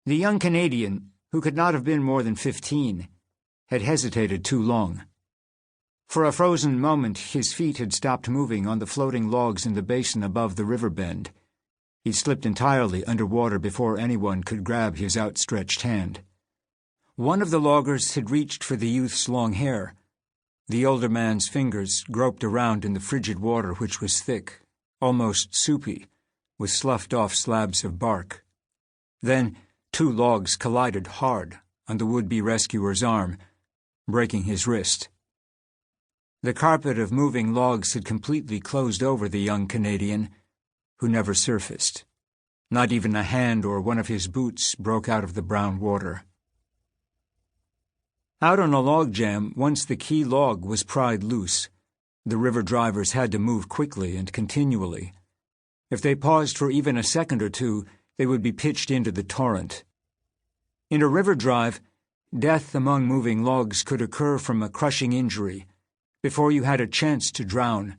The young Canadian, who could not have been more than 15, had hesitated too long. For a frozen moment his feet had stopped moving on the floating logs in the basin above the river bend. He slipped entirely under water before anyone could grab his outstretched hand. One of the loggers had reached for the youth's long hair. The older man's fingers groped around in the frigid water, which was thick, almost soupy, with sloughed-off slabs of bark. Then 2 logs collided hard on the would-be rescuer's arm, breaking his wrist. The carpet of moving logs had completely closed over the young Canadian, who never surfaced. Not even a hand or one of his boots broke out of the brown water. Out on a log jam, once the key log was pried loose, the river drivers had to move quickly and continually. If they paused for even a second or two, they would be pitched into the torrent. In a river drive, death among moving logs could occur from a crushing injury before you had a chance to drown,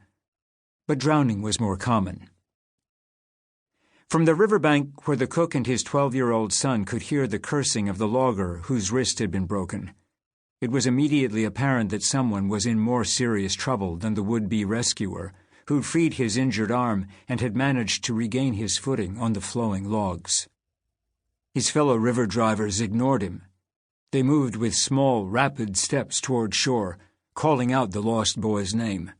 but drowning was more common. From the riverbank, where the cook and his 12-year-old son could hear the cursing of the logger whose wrist had been broken, it was immediately apparent that someone was in more serious trouble than the would-be rescuer, who'd freed his injured arm and had managed to regain his footing on the flowing logs. His fellow river drivers ignored him. They moved with small, rapid steps toward shore, calling out the lost boy's name.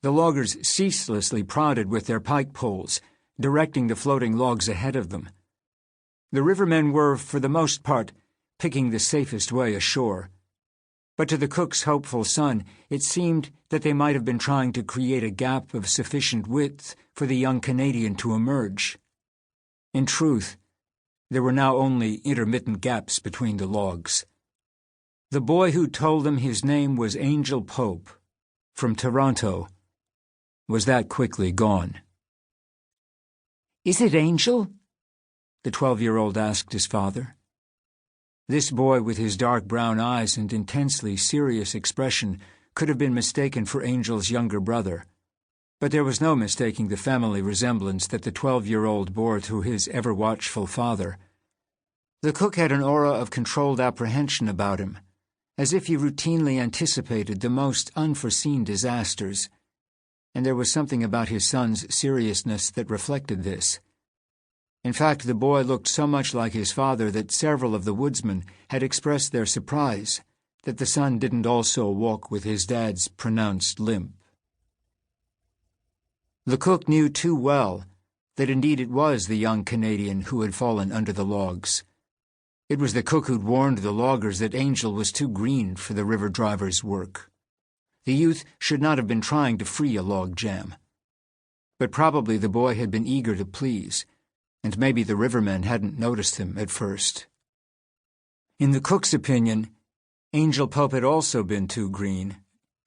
The loggers ceaselessly prodded with their pike poles, directing the floating logs ahead of them. The rivermen were, for the most part, picking the safest way ashore. But to the cook's hopeful son, it seemed that they might have been trying to create a gap of sufficient width for the young Canadian to emerge. In truth, there were now only intermittent gaps between the logs. The boy who told them his name was Angel Pope, from Toronto, was that quickly gone. "Is it Angel?" the 12-year-old asked his father. This boy, with his dark brown eyes and intensely serious expression, could have been mistaken for Angel's younger brother, but there was no mistaking the family resemblance that the 12-year-old bore to his ever-watchful father. The cook had an aura of controlled apprehension about him, as if he routinely anticipated the most unforeseen disasters, and there was something about his son's seriousness that reflected this. In fact, the boy looked so much like his father that several of the woodsmen had expressed their surprise that the son didn't also walk with his dad's pronounced limp. The cook knew too well that indeed it was the young Canadian who had fallen under the logs. It was the cook who'd warned the loggers that Angel was too green for the river driver's work. The youth should not have been trying to free a log jam. But probably the boy had been eager to please, and maybe the rivermen hadn't noticed him at first. In the cook's opinion, Angel Pope had also been too green,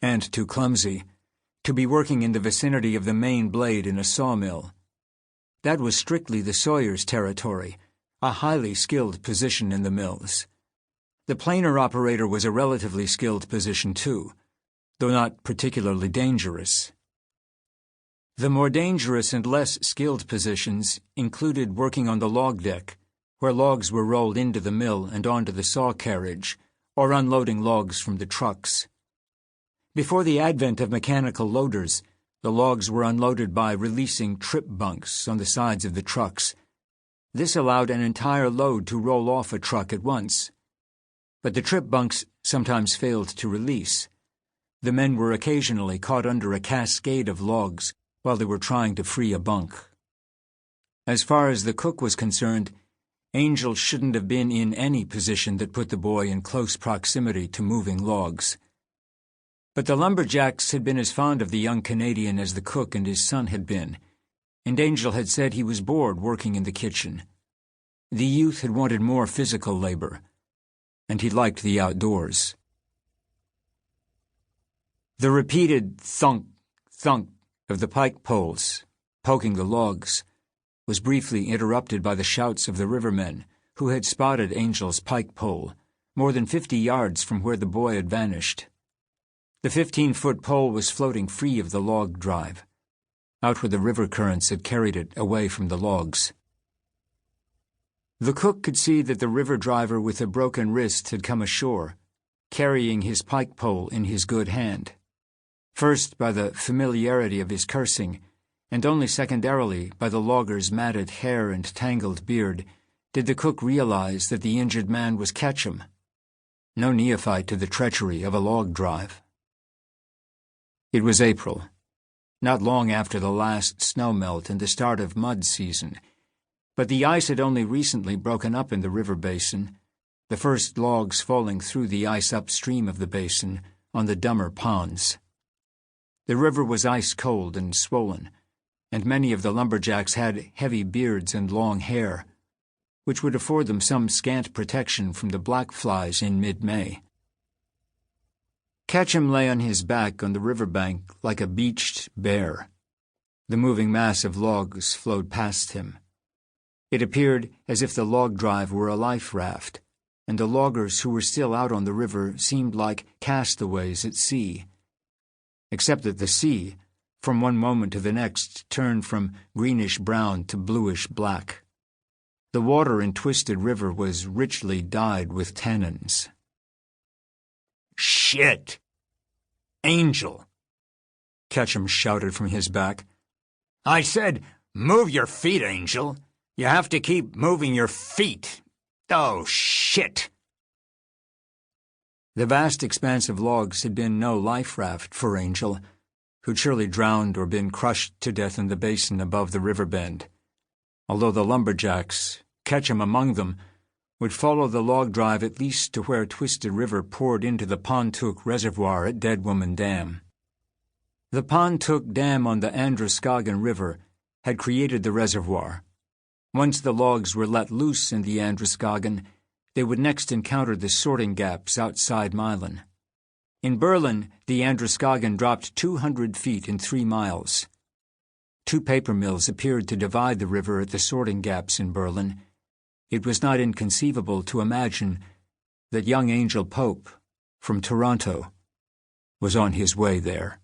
and too clumsy, to be working in the vicinity of the main blade in a sawmill. That was strictly the sawyer's territory, a highly skilled position in the mills. The planer operator was a relatively skilled position too, though not particularly dangerous. The more dangerous and less skilled positions included working on the log deck, where logs were rolled into the mill and onto the saw carriage, or unloading logs from the trucks. Before the advent of mechanical loaders, the logs were unloaded by releasing trip bunks on the sides of the trucks. This allowed an entire load to roll off a truck at once. But the trip bunks sometimes failed to release. The men were occasionally caught under a cascade of logs while they were trying to free a bunk. As far as the cook was concerned, Angel shouldn't have been in any position that put the boy in close proximity to moving logs. But the lumberjacks had been as fond of the young Canadian as the cook and his son had been, and Angel had said he was bored working in the kitchen. The youth had wanted more physical labor, and he liked the outdoors. The repeated thunk, thunk of the pike poles, poking the logs, was briefly interrupted by the shouts of the rivermen, who had spotted Angel's pike pole, more than 50 yards from where the boy had vanished. The 15-foot pole was floating free of the log drive, out where the river currents had carried it away from the logs. The cook could see that the river driver with a broken wrist had come ashore, carrying his pike pole in his good hand. First by the familiarity of his cursing, and only secondarily by the logger's matted hair and tangled beard, did the cook realize that the injured man was Ketchum, no neophyte to the treachery of a log drive. It was April, not long after the last snow melt and the start of mud season, but the ice had only recently broken up in the river basin, the first logs falling through the ice upstream of the basin on the dumber ponds. The river was ice-cold and swollen, and many of the lumberjacks had heavy beards and long hair, which would afford them some scant protection from the black flies in mid-May. Ketchum lay on his back on the riverbank like a beached bear. The moving mass of logs flowed past him. It appeared as if the log drive were a life raft, and the loggers who were still out on the river seemed like castaways at sea, except that the sea, from one moment to the next, turned from greenish-brown to bluish-black. The water in Twisted River was richly dyed with tannins. "Shit! Angel!" Ketchum shouted from his back. "I said, move your feet, Angel. You have to keep moving your feet. Oh, shit!" The vast expanse of logs had been no life raft for Angel, who'd surely drowned or been crushed to death in the basin above the river bend, although the lumberjacks, Ketchum among them, would follow the log drive at least to where Twisted River poured into the Pontook Reservoir at Dead Woman Dam. The Pontook Dam on the Androscoggin River had created the reservoir. Once the logs were let loose in the Androscoggin, they would next encounter the sorting gaps outside Milan. In Berlin, the Androscoggin dropped 200 feet in 3 miles. 2 paper mills appeared to divide the river at the sorting gaps in Berlin. It was not inconceivable to imagine that young Angel Pope, from Toronto, was on his way there.